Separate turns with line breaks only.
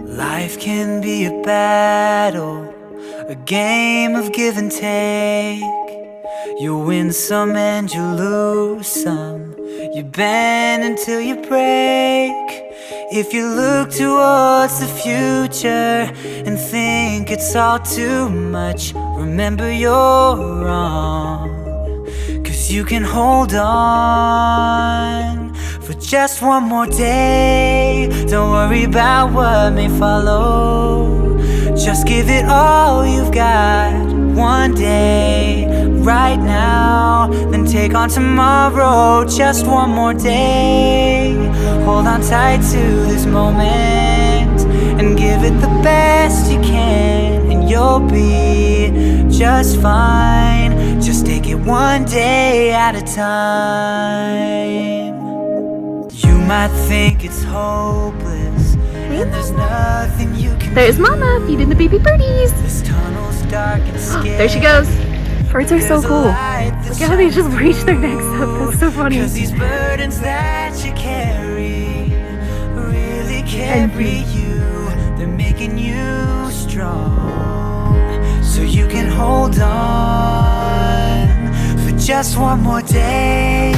Life can be a battle, a game of give and take. You win some and you lose some. You bend until you break. If you look towards the future and think it's all too much, remember you're wrong. 'Cause you can hold on for just one more day. Don't worry about what may follow. Just give it all you've got one day, right now. Then take on tomorrow, just one more day. Hold on tight to this moment and give it the best you can, and you'll be just fine. Just take it one day at a time. You might think it's hopeless, and there's nothing you can
There's Mama feeding the baby birdies.
This tunnel's dark and scary.
There she goes. Birds are so cool. Look at how they just reach their necks up. That's so funny.
'Cause these burdens that you carry really carry you. They're making you strong, so you can hold on for just one more day.